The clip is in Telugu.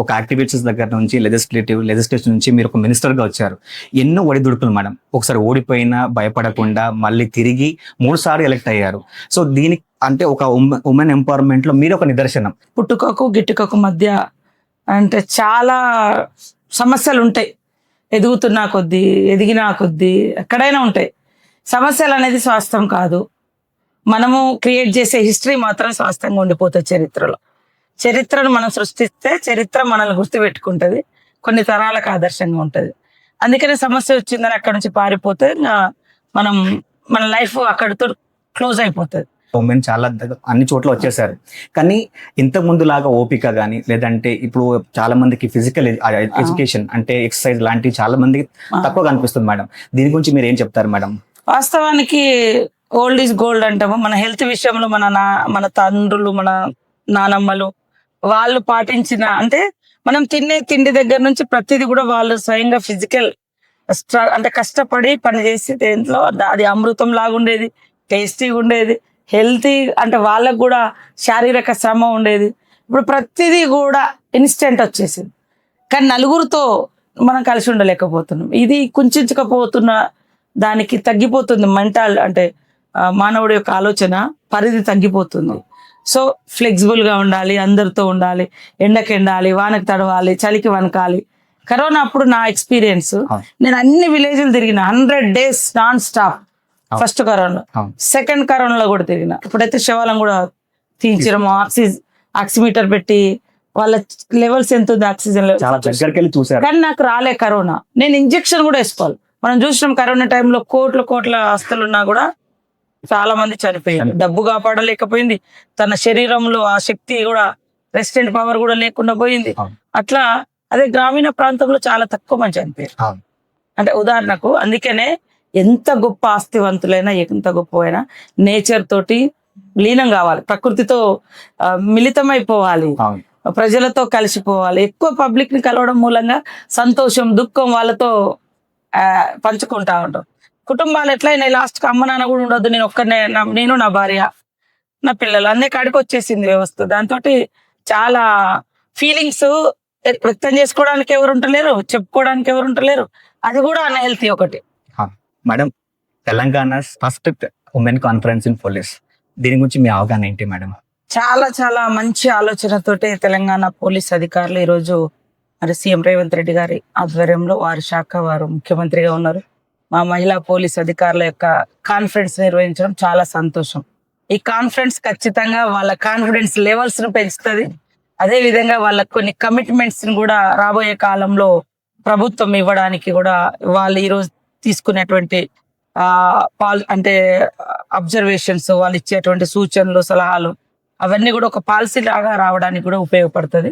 ఒక యాక్టివిటీస్ దగ్గర నుంచి లెజిస్లేషన్ నుంచి మీరు ఒక మినిస్టర్గా వచ్చారు. ఎన్నో ఒడిదుడుకులు మేడం. ఒకసారి ఓడిపోయినా భయపడకుండా మళ్ళీ తిరిగి 3 సార్లు ఎలక్ట్ అయ్యారు. సో దీనికి అంటే ఒక ఉమెన్ ఎంపవర్మెంట్ లో మీరు ఒక నిదర్శనం. పుట్టుకకు గిట్టుకకు మధ్య అంటే చాలా సమస్యలు ఉంటాయి. ఎదుగుతున్నా కొద్దీ, ఎదిగినా కొద్దీ ఎక్కడైనా ఉంటాయి. సమస్యలు అనేది స్వాస్థ్యం కాదు. మనము క్రియేట్ చేసే హిస్టరీ మాత్రం స్వాస్థ్యంగా ఉండిపోతుంది. చరిత్రను మనం సృష్టిస్తే చరిత్ర మనల్ని గుర్తుపెట్టుకుంటుంది, కొన్ని తరాలకు ఆదర్శంగా ఉంటుంది. అందుకనే సమస్య వచ్చిందని అక్కడ నుంచి పారిపోతే మన లైఫ్ అక్కడితో క్లోజ్ అయిపోతుంది. ఉమెన్ చాలా అన్ని చోట్ల వచ్చేసారు. కానీ ఇంతకు ముందు లాగా ఓపిక కానీ లేదంటే ఇప్పుడు చాలా మందికి ఫిజికల్ ఎడ్యుకేషన్ అంటే ఎక్సర్సైజ్ లాంటివి చాలా మందికి తక్కువగా అనిపిస్తుంది మేడం. దీని గురించి మీరు ఏం చెప్తారు మేడం? వాస్తవానికి ఓల్డ్ ఈజ్ గోల్డ్ అంటాము. మన హెల్త్ విషయంలో మన తండ్రులు, మన నానమ్మలు వాళ్ళు పాటించిన అంటే మనం తినే తిండి దగ్గర నుంచి ప్రతిదీ కూడా వాళ్ళు స్వయంగా ఫిజికల్ అంటే కష్టపడి పనిచేసి దేంట్లో అది అమృతం లాగా ఉండేది, టేస్టీగా ఉండేది, హెల్తీ అంటే వాళ్ళకు కూడా శారీరక శ్రమ ఉండేది. ఇప్పుడు ప్రతిదీ కూడా ఇన్స్టెంట్ వచ్చేసింది. కానీ నలుగురితో మనం కలిసి ఉండలేకపోతున్నాం. ఇది కుంచుకపోతున్న దానికి తగ్గిపోతుంది. మెంటల్ అంటే మానవుడి యొక్క ఆలోచన పరిధి తగ్గిపోతుంది. సో ఫ్లెక్సిబుల్గా ఉండాలి, అందరితో ఉండాలి, ఎండకి ఎండాలి, వానకి తడవాలి, చలికి వనకాలి. కరోనా అప్పుడు నా ఎక్స్పీరియన్స్, నేను అన్ని విలేజ్లు తిరిగిన 100 days non stop. First corona, second కరోనాలో కూడా తిరిగిన. ఇప్పుడైతే శవాలను కూడా తీయించడం, ఆక్సిమీటర్ పెట్టి వాళ్ళ లెవెల్స్ ఎంత ఉంది ఆక్సిజన్ లెవెల్స్, కానీ నాకు రాలే కరోనా. నేను ఇంజెక్షన్ కూడా వేసుకోవాలి. మనం చూసినాం కరోనా టైంలో కోట్ల ఆస్తులున్నా కూడా చాలా మంది చనిపోయారు. డబ్బు కాపాడలేకపోయింది, తన శరీరంలో ఆ శక్తి కూడా రెసిస్టెంట్ పవర్ కూడా లేకుండా పోయింది. అట్లా అదే గ్రామీణ ప్రాంతంలో చాలా తక్కువ మంది చనిపోయారు. అంటే ఉదాహరణకు అందుకనే ఎంత గొప్ప ఆస్తివంతులైనా ఎంత గొప్పవైనా నేచర్ తోటి లీనం కావాలి, ప్రకృతితో మిళితమైపోవాలి, ప్రజలతో కలిసిపోవాలి. ఎక్కువ పబ్లిక్ ని కలవడం మూలంగా సంతోషం, దుఃఖం వాళ్ళతో పంచుకుంటా ఉంటాం. కుటుంబాలు ఎట్లయినా లాస్ట్ కి అమ్మ నాన్న కూడా ఉండొద్దు, నేను ఒక్కనే, నేను నా భార్య నా పిల్లలు అన్నీ కాడికి వచ్చేసింది వ్యవస్థ. దాంతో చాలా ఫీలింగ్స్ వ్యక్తం చేసుకోవడానికి ఎవరు ఉంటలేరు, చెప్పుకోవడానికి ఎవరు ఉంటలేరు. అది కూడా అన్హెల్తీ ఒకటి. Madam, Telangana first women conference in police, దీని గురించి మీ అవగాహన ఏంటి మేడం? చాలా చాలా మంచి ఆలోచనతోటి తెలంగాణ పోలీస్ అధికారులు ఈరోజు మరి సీఎం రేవంత్ రెడ్డి గారి ఆధ్వర్యంలో వారి శాఖ వారు ముఖ్యమంత్రిగా ఉన్నారు. మా మహిళా పోలీస్ అధికారుల యొక్క కాన్ఫరెన్స్ నిర్వహించడం చాలా సంతోషం. ఈ కాన్ఫరెన్స్ ఖచ్చితంగా వాళ్ళ కాన్ఫిడెన్స్ లెవెల్స్ ను పెంచుతుంది. అదే విధంగా వాళ్ళకి కొన్ని కమిట్మెంట్స్ ని కూడా రాబోయే కాలంలో ప్రభుత్వం ఇవ్వడానికి కూడా వాళ్ళు ఈరోజు తీసుకునేటువంటి అంటే అబ్జర్వేషన్స్, వాళ్ళు ఇచ్చేటువంటి సూచనలు, సలహాలు అవన్నీ కూడా ఒక పాలసీ లాగా రావడానికి కూడా ఉపయోగపడుతుంది.